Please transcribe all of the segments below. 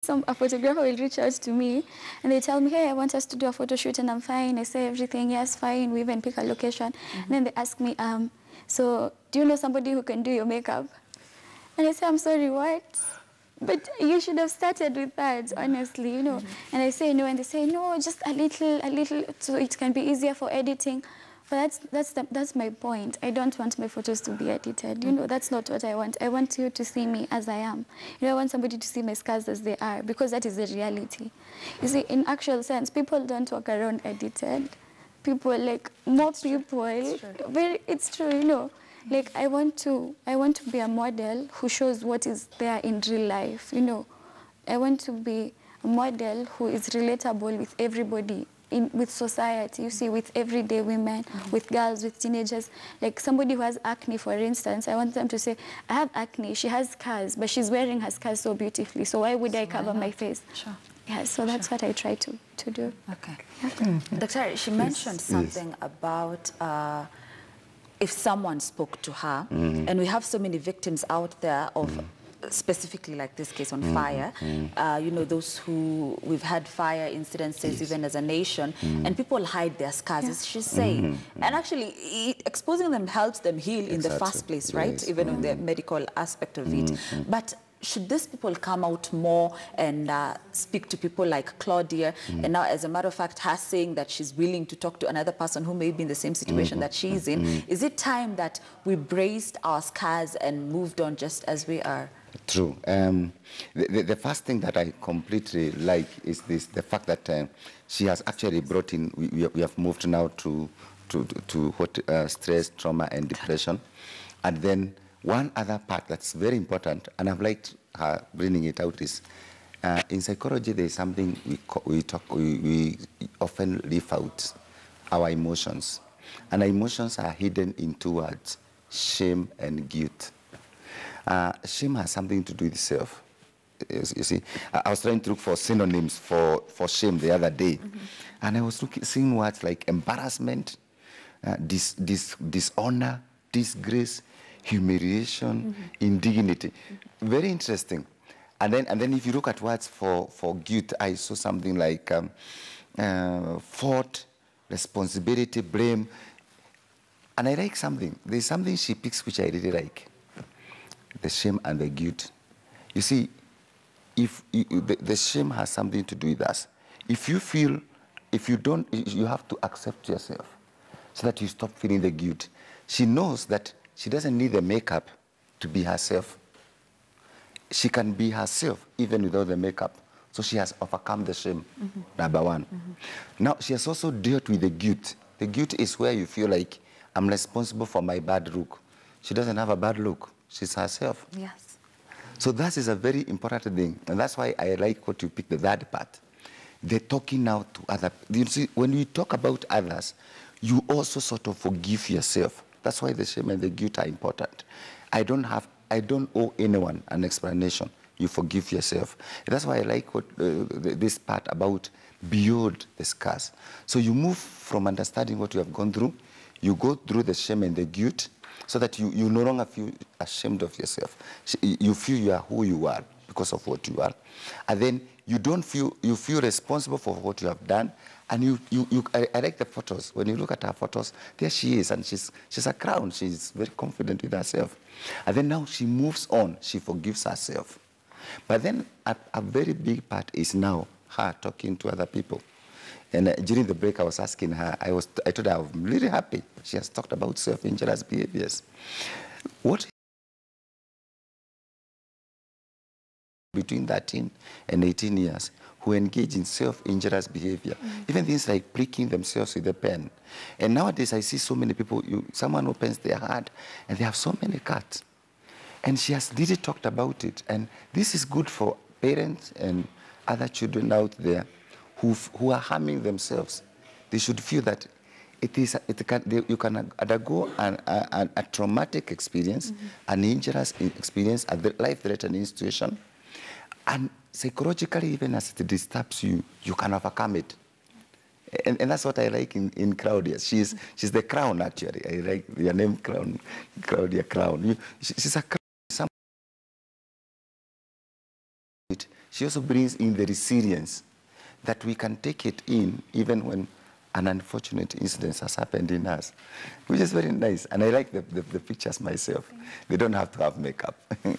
a photographer will reach out to me and they tell me, hey, I want us to do a photo shoot, and I'm fine. I say everything, yes, fine. We even pick a location. And then they ask me, so do you know somebody who can do your makeup? And I say, I'm sorry, what? But you should have started with that, honestly, you know. And I say no, and they say, no, just a little, so it can be easier for editing. But that's my point. I don't want my photos to be edited. You know, that's not what I want. I want you to see me as I am. You know, I want somebody to see my scars as they are, because that is the reality. You see, in actual sense, people don't walk around edited. People, like, more people, it's true, you know. Like, I want to be a model who shows what is there in real life, you know. I want to be a model who is relatable with everybody, with society, you see, with everyday women, with girls, with teenagers. Like somebody who has acne, for instance, I want them to say, I have acne, she has scars, but she's wearing her scars so beautifully, so why would I cover my face? Sure. Yeah, so that's what I try to do. Okay. Dr. She mentioned something about if someone spoke to her, and we have so many victims out there of specifically like this case on fire, you know, those who we've had fire incidences even as a nation, and people hide their scars, as she's saying. And actually, exposing them helps them heal in the first place, right? Even on the medical aspect of it. But should these people come out more and speak to people like Claudia? And now, as a matter of fact, her saying that she's willing to talk to another person who may be in the same situation that she's in. Is it time that we braced our scars and moved on just as we are? True. The first thing that I completely like is the fact that she has actually brought in, we have moved now to what stress, trauma, and depression. And then one other part that's very important, and I've liked her bringing it out, is in psychology there is something we often leave out, our emotions. And our emotions are hidden in two words: shame and guilt. Shame has something to do with self. You see, I was trying to look for synonyms for shame the other day, and I was seeing words like embarrassment, dishonor, disgrace, humiliation, indignity. Very interesting. And then if you look at words for guilt, I saw something like fault, responsibility, blame. And I like something. There's something she picks which I really like: the shame and the guilt. You see, if the shame has something to do with us. If you feel, if you don't, you have to accept yourself so that you stop feeling the guilt. She knows that she doesn't need the makeup to be herself. She can be herself even without the makeup. So she has overcome the shame, number one. Now, she has also dealt with the guilt. The guilt is where you feel like, I'm responsible for my bad look. She doesn't have a bad look. She's herself. Yes. So that is a very important thing. And that's why I like what you picked, the third part. They're talking now to other. You see, when you talk about others, you also sort of forgive yourself. That's why the shame and the guilt are important. I don't owe anyone an explanation. You forgive yourself. That's why I like what this part about beyond the scars. So you move from understanding what you have gone through, you go through the shame and the guilt, so that you no longer feel ashamed of yourself. You feel you are who you are because of what you are. And then you feel responsible for what you have done. And I like the photos. When you look at her photos, there she is, and she's a crown. She's very confident with herself. And then now she moves on. She forgives herself. But then a very big part is now her talking to other people. And during the break, I was asking her, I told her I'm really happy. She has talked about self-injurious behaviors. What between 13 and 18 years who engage in self-injurious behavior, even things like pricking themselves with a pen. And nowadays, I see so many people, someone opens their heart, and they have so many cuts. And she has really talked about it. And this is good for parents and other children out there who are harming themselves. They should feel that you can undergo a traumatic experience, an injurious experience, a life-threatening situation, and psychologically, even as it disturbs you, you can overcome it. And that's what I like in Claudia. She's the crown, actually. I like your name, Crown, Claudia Crown. She's a crown. she also brings in the resilience that we can take it in even when an unfortunate incident has happened in us, which is very nice. And I like the pictures myself. They don't have to have makeup. You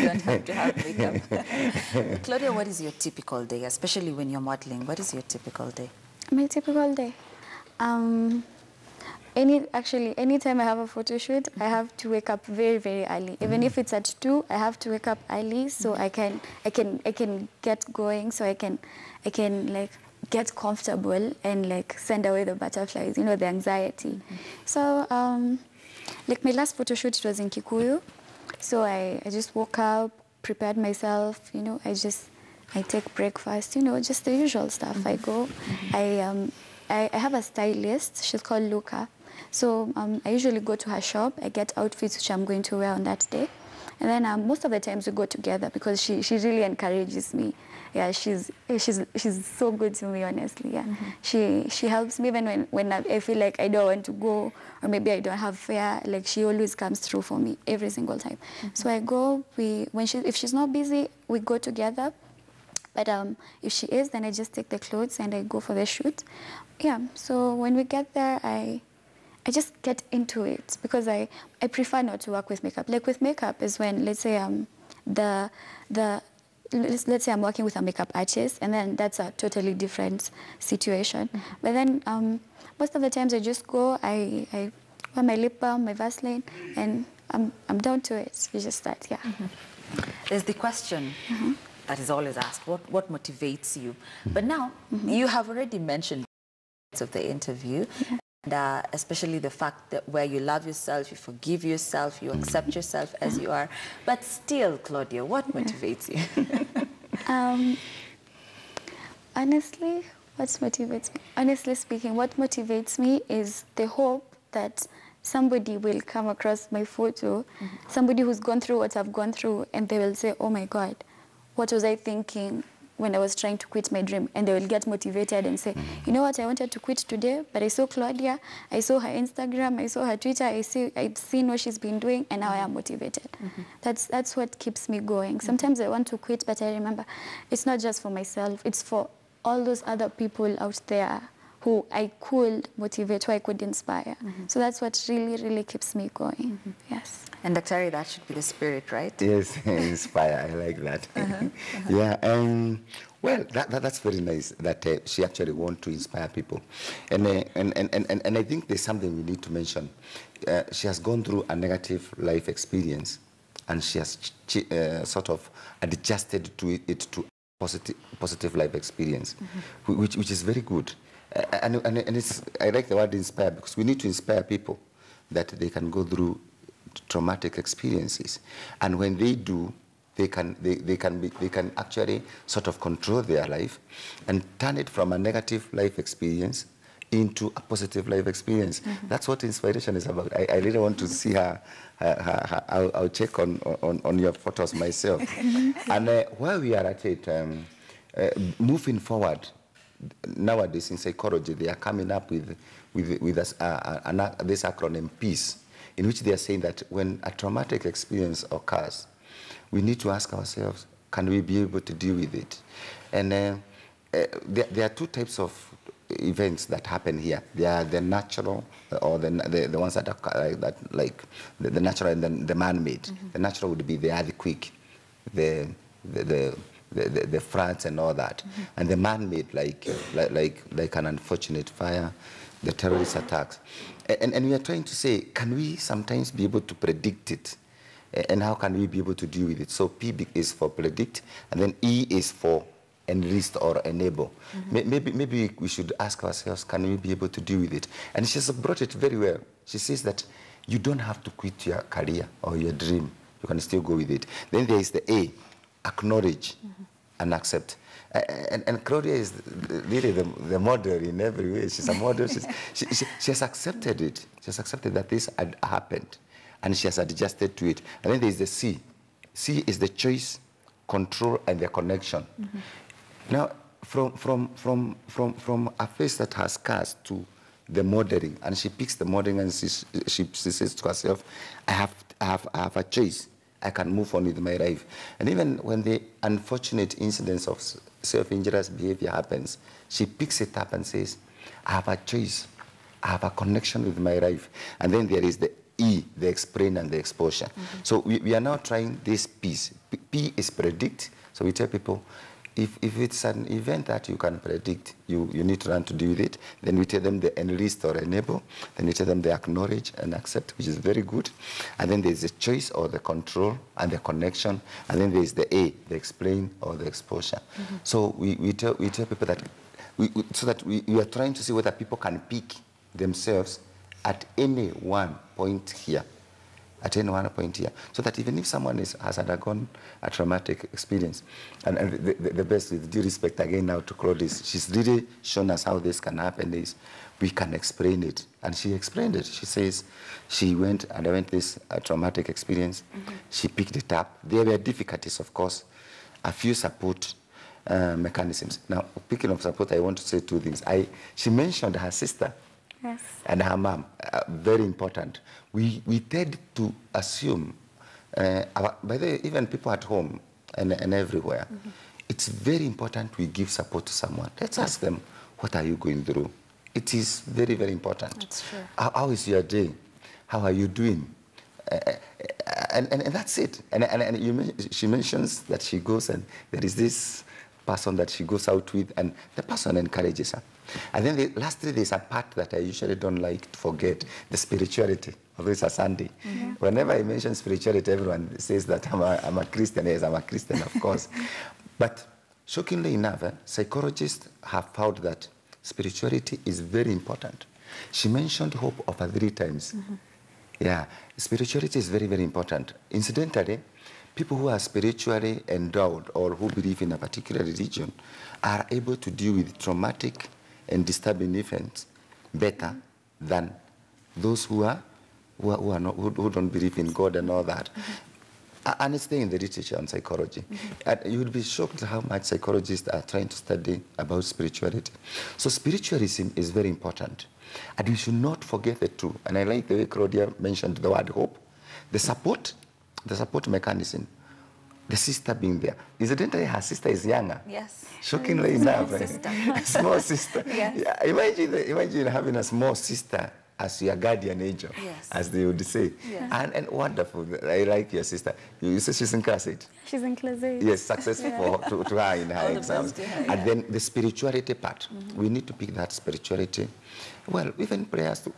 don't have to have makeup. Claudia, what is your typical day, especially when you're modeling? What is your typical day? My typical day? Anytime I have a photo shoot, I have to wake up very, very early. Even if it's at 2, I have to wake up early so I can get going, so I can like get comfortable and like send away the butterflies, you know, the anxiety. So like my last photo shoot, it was in Kikuyu. So I just woke up, prepared myself, you know, I take breakfast, you know, just the usual stuff. I go, I have a stylist, she's called Luca. So I usually go to her shop, I get outfits which I'm going to wear on that day. And then most of the times we go together because she really encourages me. Yeah, she's so good to me, honestly. Yeah, she helps me even when I feel like I don't want to go or maybe I don't have fare. Like she always comes through for me every single time. So I go. If she's not busy, we go together. But if she is, then I just take the clothes and I go for the shoot. Yeah. So when we get there, I just get into it because I prefer not to work with makeup. Like with makeup is when, let's say let's say I'm working with a makeup artist, and then that's a totally different situation. But then most of the times I just go, I wear my lip balm, my Vaseline, and I'm down to it. You just start, yeah. There's the question that is always asked, what motivates you? But now, you have already mentioned of the interview, and especially the fact that where you love yourself, you forgive yourself, you accept yourself as you are. But still, Claudia, what motivates you? Honestly, what motivates me? Honestly speaking, what motivates me is the hope that somebody will come across my photo, somebody who's gone through what I've gone through, and they will say, oh my God, what was I thinking when I was trying to quit my dream? And they will get motivated and say, you know what, I wanted to quit today, but I saw Claudia, I saw her Instagram, I saw her Twitter, I've seen what she's been doing, and now I am motivated. That's what keeps me going. Sometimes I want to quit, but I remember it's not just for myself, it's for all those other people out there who I could motivate, who I could inspire. So that's what really, really keeps me going. Yes. And Daktari, that should be the spirit, right? Yes, inspire. I like that. Yeah. Well, that's very nice that she actually wants to inspire people, and I think there's something we need to mention. She has gone through a negative life experience, and she has sort of adjusted to it to positive life experience, which is very good. And it's, I like the word inspire because we need to inspire people that they can go through traumatic experiences, and when they do, they can actually sort of control their life and turn it from a negative life experience into a positive life experience. That's what inspiration is about. I really want to see her. I'll check on your photos myself. And where we are at it, moving forward. Nowadays in psychology, they are coming up with this acronym PEACE, in which they are saying that when a traumatic experience occurs, we need to ask ourselves, can we be able to deal with it? And there are two types of events that happen here. They are the natural, or the ones that are like the natural and then the man-made. The natural would be the earthquake, the floods and all that, and the man-made like an unfortunate fire, the terrorist attacks, and we are trying to say, can we sometimes be able to predict it, and how can we be able to deal with it? So P is for predict, and then E is for enlist or enable. Maybe we should ask ourselves, can we be able to deal with it? And she's brought it very well. She says that you don't have to quit your career or your dream. You can still go with it. Then there is the A, acknowledge and accept. And Claudia is really the model in every way. She's a model. She has accepted it. She has accepted that this had happened, and she has adjusted to it. And then there is the C. C is the choice, control, and the connection. Now, from a face that has cast to the modeling, and she picks the modeling, and she says to herself, I have a choice. I can move on with my life. And even when the unfortunate incidents of self-injurious behavior happens, she picks it up and says, I have a choice. I have a connection with my life. And then there is the E, the explain and the exposure. So we are now trying this piece. P is predict. So we tell people, if it's an event that you can predict, you need to learn to deal with it. Then we tell them the enlist or enable. Then we tell them the acknowledge and accept, which is very good. And then there's the choice or the control and the connection. And then there's the A, the explain or the exposure. So we tell people that, we are trying to see whether people can pick themselves at any one point here. At any one point here. So that even if someone has undergone a traumatic experience, and the best, with due respect again now to Claudius, she's really shown us how this can happen is we can explain it. And she explained it. She says she underwent this traumatic experience. She picked it up. There were difficulties, of course, a few support mechanisms. Now, speaking of support, I want to say two things. She mentioned her sister. Yes. And her mom, very important. We tend to assume, by the way, even people at home and everywhere, it's very important we give support to someone. Let's ask them, what are you going through? It is very, very important. That's true. How is your day? How are you doing? And that's it. And she mentions that she goes and there is this person that she goes out with, and the person encourages her. And then lastly, there's a part that I usually don't like to forget, the spirituality. Although it's a Sunday. Whenever I mention spirituality, everyone says that I'm a Christian. Yes, I'm a Christian, of course. But shockingly enough, psychologists have found that spirituality is very important. She mentioned hope over 3 times. Yeah, spirituality is very, very important. Incidentally, people who are spiritually endowed or who believe in a particular religion are able to deal with traumatic and disturbing events better than those who don't believe in God and all that. And it's there in the literature on psychology. And you would be shocked how much psychologists are trying to study about spirituality. So spiritualism is very important. And we should not forget the two. And I like the way Claudia mentioned the word hope. The support mechanism, the sister being there. Incidentally, her sister is younger. Yes. Shockingly enough. Small sister. Small sister. Yes. Yeah, imagine having a small sister as your guardian angel, as they would say. Yes. And wonderful. I like your sister. You say she's in class 8? She's in class 8. Yes, successful to her in her exams. And then the spirituality part. We need to pick that spirituality. Well, even prayers,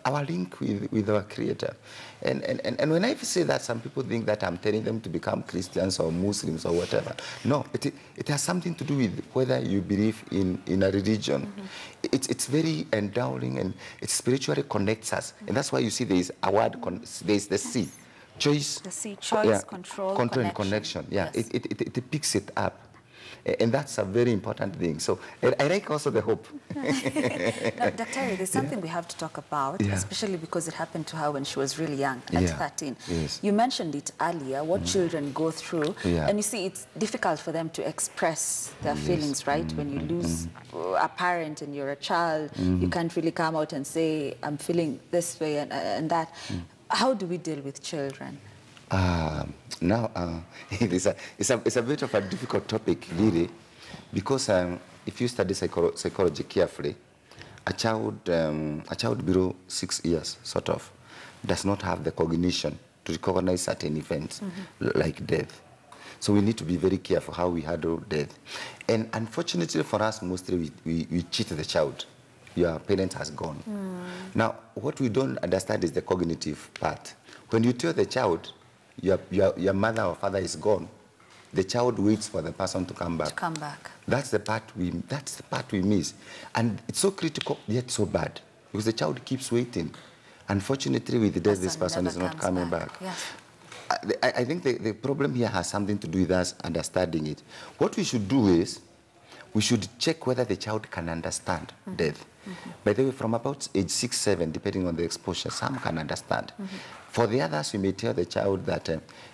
our link with our Creator. And when I say that, some people think that I'm telling them to become Christians or Muslims or whatever. No, it has something to do with whether you believe in a religion. It's very endowing, and it spiritually connects us. And that's why you see there is a word, there's the C. Choice. The C, choice, control, and connection. Yeah, yes. it picks it up. And that's a very important thing. So I like also the hope. Now, Dr. there's something we have to talk about, especially because it happened to her when she was really young, at 13. Yes. You mentioned it earlier, what children go through. And you see, it's difficult for them to express their feelings, right? When you lose a parent and you're a child, you can't really come out and say, I'm feeling this way and that. How do we deal with children? It's a bit of a difficult topic, really, because if you study psychology carefully, a child below 6 years, sort of, does not have the cognition to recognize certain events, like death. So we need to be very careful how we handle death. And unfortunately for us, mostly we cheat the child. Your parent has gone. Now, what we don't understand is the cognitive part. When you tell the child, your mother or father is gone, the child waits for the person to come back. That's the part we miss. And it's so critical, yet so bad, because the child keeps waiting. Unfortunately, with the death, this person is not coming back. Yes. I think the problem here has something to do with us understanding it. What we should do is, we should check whether the child can understand death. By the way, from about age 6, 7, depending on the exposure, some can understand. For the others, you may tell the child that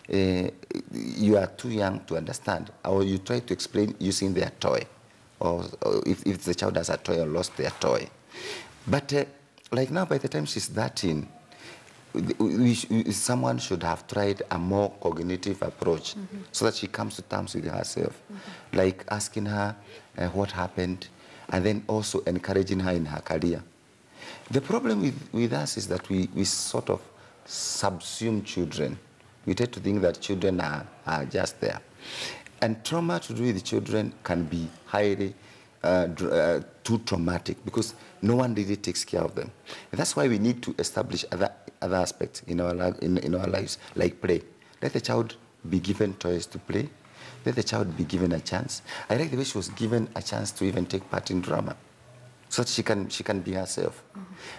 you are too young to understand, or you try to explain using their toy, or if the child has a toy or lost their toy. But like now, by the time she's 13, someone should have tried a more cognitive approach so that she comes to terms with herself, like asking her what happened, and then also encouraging her in her career. The problem with us is that we sort of subsume children. We tend to think that children are just there. And trauma to do with children can be highly too traumatic because no one really takes care of them. And that's why we need to establish other aspects in our lives, like play. Let the child be given toys to play. Let the child be given a chance. I like the way she was given a chance to even take part in drama, so that she can be herself.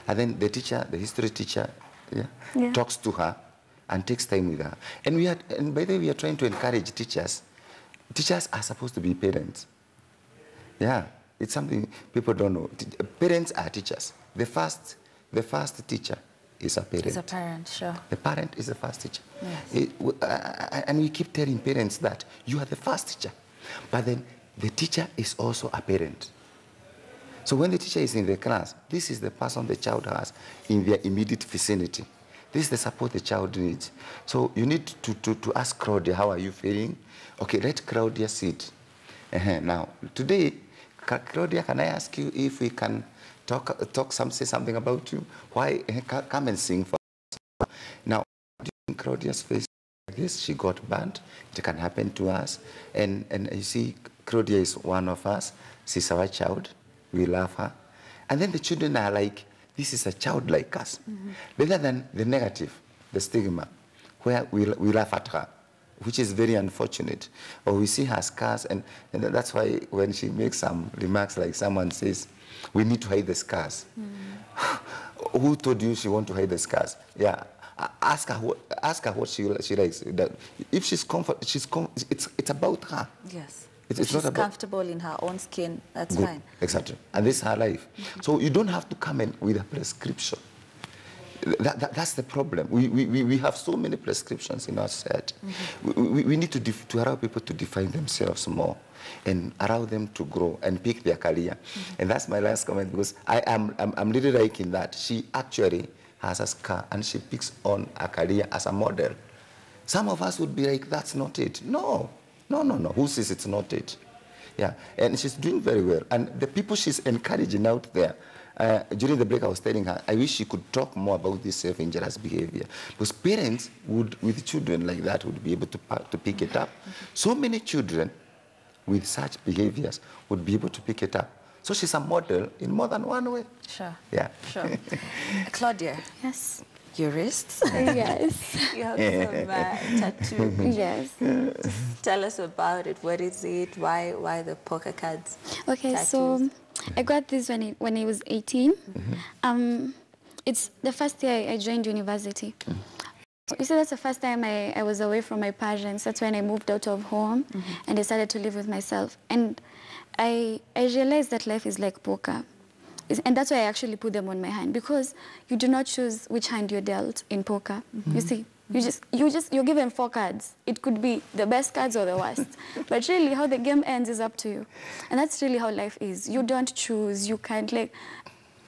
And then the teacher, the history teacher, talks to her and takes time with her. And by the way, we are trying to encourage teachers. Teachers are supposed to be parents. Yeah, it's something people don't know. Parents are teachers. The first teacher is a parent. It's a parent, sure. The parent is the first teacher. Yes. And we keep telling parents that you are the first teacher. But then the teacher is also a parent. So when the teacher is in the class, this is the person the child has in their immediate vicinity. This is the support the child needs. So you need to ask Claudia, how are you feeling? Okay, let Claudia sit. Now, today, Claudia, can I ask you if we can say something about you? Why? Come and sing for us. Now, during Claudia's face like this, she got burned. It can happen to us. And you see, Claudia is one of us. She's our child. We love her. And then the children are like, this is a child like us. Rather than the negative, the stigma, where we laugh at her, which is very unfortunate. Or we see her scars, and that's why when she makes some remarks like someone says, we need to hide the scars. Who told you she wants to hide the scars? Yeah, ask her what she likes. If she's comfortable, it's about her. Yes. It's she's not about comfortable in her own skin, that's good. fine. Exactly. And this is her life. So you don't have to come in with a prescription. That's the problem. We have so many prescriptions in our set. We need to allow people to define themselves more and allow them to grow and pick their career. And that's my last comment, because I'm really liking that. She actually has a scar and she picks on a career as a model. Some of us would be like, that's not it. No. Who says it's not it? Yeah, and she's doing very well. And the people she's encouraging out there, during the break I was telling her, I wish she could talk more about this self-injurious behavior. Because parents with children like that would be able to pick it up. So many children with such behaviors would be able to pick it up. So she's a model in more than one way. Sure. Yeah. Sure. Claudia. Yes. Your wrists? Yes. You have some tattoo. Yes. Just tell us about it. What is it? Why the poker cards? Okay, tattoos? so I got this when I was 18. It's the first year I joined university. You see, that's the first time I was away from my parents. That's when I moved out of home and I started to live with myself. And I realized that life is like poker. And that's why I actually put them on my hand, because you do not choose which hand you're dealt in poker. You see, you're given 4 cards. It could be the best cards or the worst. But really, how the game ends is up to you. And that's really how life is. You don't choose. You can't, like,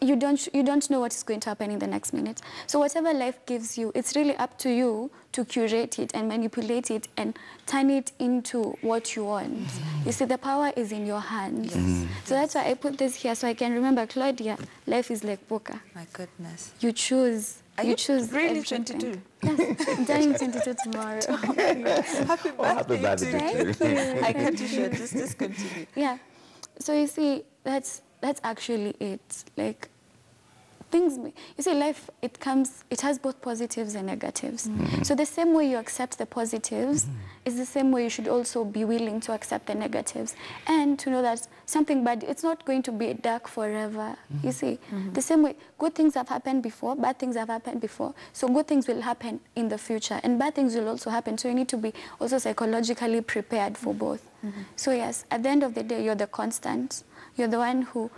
you don't know what is going to happen in the next minute. So whatever life gives you, it's really up to you to curate it and manipulate it and turn it into what you want. You see, the power is in your hands. So that's why I put this here, so I can remember, Claudia, life is like poker. My goodness. You choose. You choose really everything. 22? Yes, I'm turning 22 tomorrow. Happy birthday to you. Thank you. I cut you short. Just continue. Yeah. So you see, that's actually it. Like, things, you see, life, it has both positives and negatives. So the same way you accept the positives is the same way you should also be willing to accept the negatives, and to know that something bad, it's not going to be dark forever. You see, the same way, good things have happened before, bad things have happened before. So good things will happen in the future, and bad things will also happen. So you need to be also psychologically prepared for both. So yes, at the end of the day, you're the constant. You're the one who,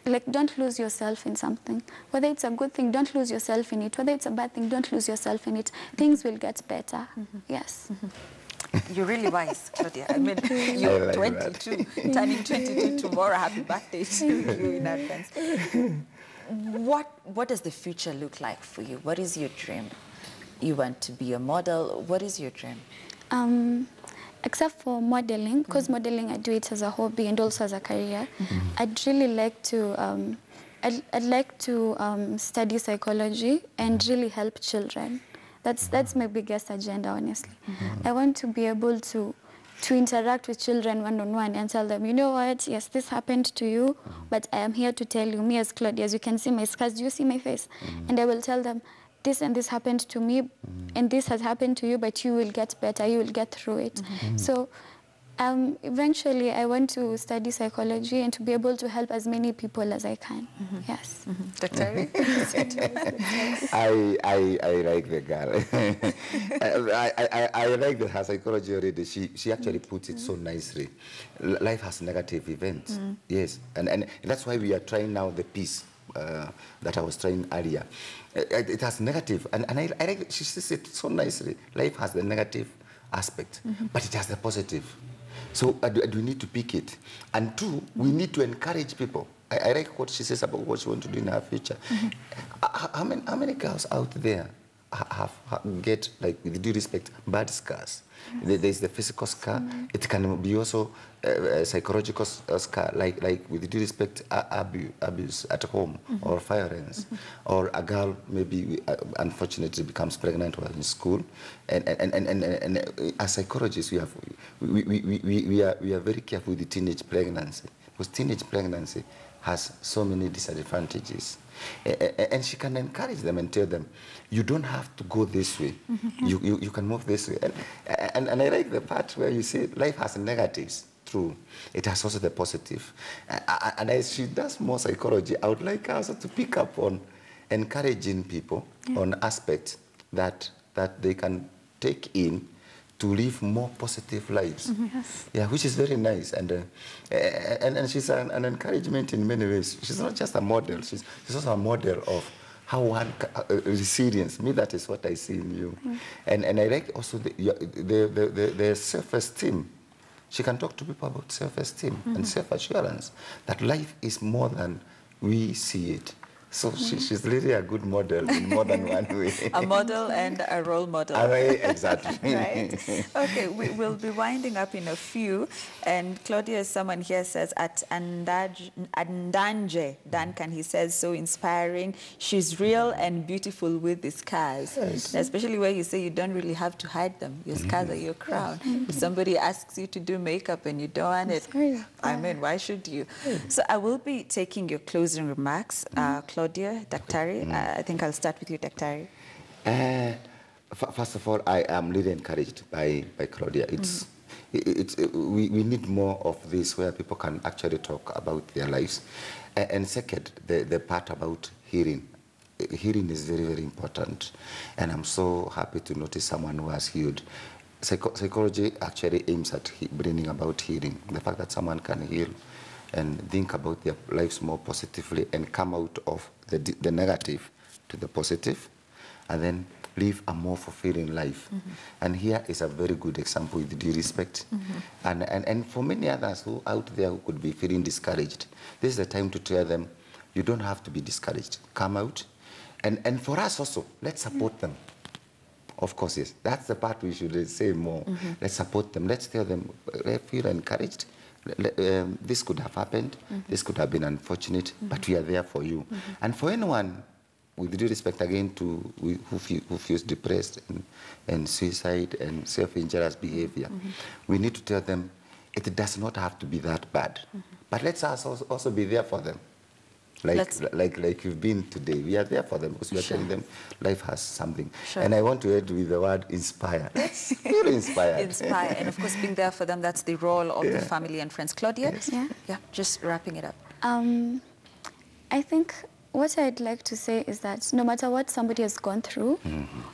like, don't lose yourself in something. Whether it's a good thing, don't lose yourself in it. Whether it's a bad thing, don't lose yourself in it. Things will get better. Yes. You're really wise, Claudia. I mean, you're like 22, turning 22 tomorrow. Happy birthday to you in advance. What does the future look like for you? What is your dream? you want to be a model. What is your dream? Except for modeling, because modeling I do it as a hobby and also as a career. I'd really like to, I'd like to study psychology and really help children. That's my biggest agenda, honestly. I want to be able to interact with children one-on-one and tell them, you know what, yes, this happened to you, but I am here to tell you, me as Claudia, as you can see my scars, do you see my face? And I will tell them, this and this happened to me, and this has happened to you, but you will get better, you will get through it. So eventually I want to study psychology and to be able to help as many people as I can. Yes. Dr. I like the girl. I like that her psychology already. She actually puts it so nicely. Life has negative events. Yes, and that's why we are trying now the peace that I was trying earlier. It has negative, and I like she says it so nicely. Life has the negative aspect, but it has the positive. So we need to pick it. And two, we need to encourage people. I like what she says about what she wants to do in her future. How many girls out there get, like, with due respect, bad scars? There's the physical scar. It can be also a psychological scar, like with due respect, abuse at home or violence, or a girl maybe unfortunately becomes pregnant while in school. And as psychologists, we are very careful with the teenage pregnancy, because teenage pregnancy has so many disadvantages. And she can encourage them and tell them, you don't have to go this way. You can move this way. And I like the part where you say life has negatives. True. It has also the positive. And as she does more psychology, I would like her also to pick up on encouraging people on aspects that they can take in to live more positive lives. Yeah, which is very nice. And she's an encouragement in many ways. She's not just a model. She's also a model of how one resilience. Me, that is what I see in you. And I like also the self-esteem. She can talk to people about self-esteem and self-assurance, that life is more than we see it. So she's really a good model in more than one way. A model and a role model. Exactly. Right. Okay, we will be winding up in a few. And Claudia, someone here says, at Andanje Duncan, he says, so inspiring. She's real and beautiful with the scars. Yes. Especially where you say you don't really have to hide them. Your scars are your crown. If somebody asks you to do makeup and you don't want it, I mean, why should you? So I will be taking your closing remarks. Claudia, Daktari, I think I'll start with you, Daktari. First of all, I am really encouraged by Claudia. We need more of this where people can actually talk about their lives. And second, the part about healing. Healing is very, very important. And I'm so happy to notice someone who has healed. Psychology actually aims at bringing about healing. The fact that someone can heal and think about their lives more positively and come out of the negative to the positive, and then live a more fulfilling life. And here is a very good example with due respect. And for many others who out there who could be feeling discouraged, this is the time to tell them, you don't have to be discouraged. Come out. And for us also, let's support them. Of course, yes. That's the part we should say more. Let's support them. Let's tell them, feel encouraged. This could have happened, this could have been unfortunate, but we are there for you. And for anyone, with due respect again to who feels depressed and suicide and self-injurious behavior, we need to tell them it does not have to be that bad. But let's also be there for them. Like you've been today. We are there for them because we are telling them life has something. And I want to add with the word inspire. Let's feel inspired. Inspire. And of course, being there for them, that's the role of the family and friends. Claudia? Yes. Yeah, just wrapping it up. I think what I'd like to say is that no matter what somebody has gone through,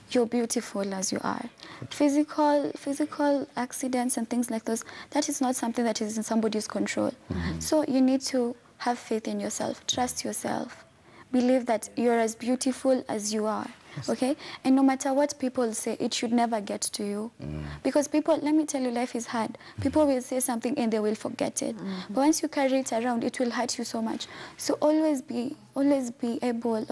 you're beautiful as you are. Physical accidents and things like those, that is not something that is in somebody's control. So you need to have faith in yourself, trust yourself, believe that you're as beautiful as you are. okay? And no matter what people say, it should never get to you. Because people, let me tell you, life is hard. People will say something and they will forget it. But once you carry it around, it will hurt you so much. So always be able,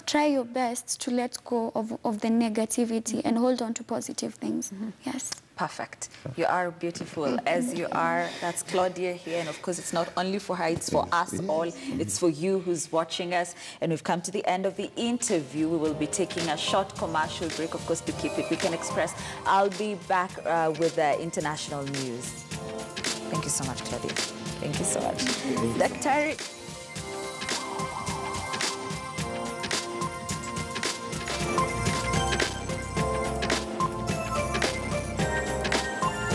try your best to let go of the negativity and hold on to positive things. Yes. Perfect. You are beautiful as you are. That's Claudia here. And of course, it's not only for her, it's for us all. It's for you who's watching us. And we've come to the end of the interview. We will be taking a short commercial break, of course, to keep it. We can express. I'll be back with the international news. Thank you so much, Claudia. Thank you so much. Daktari.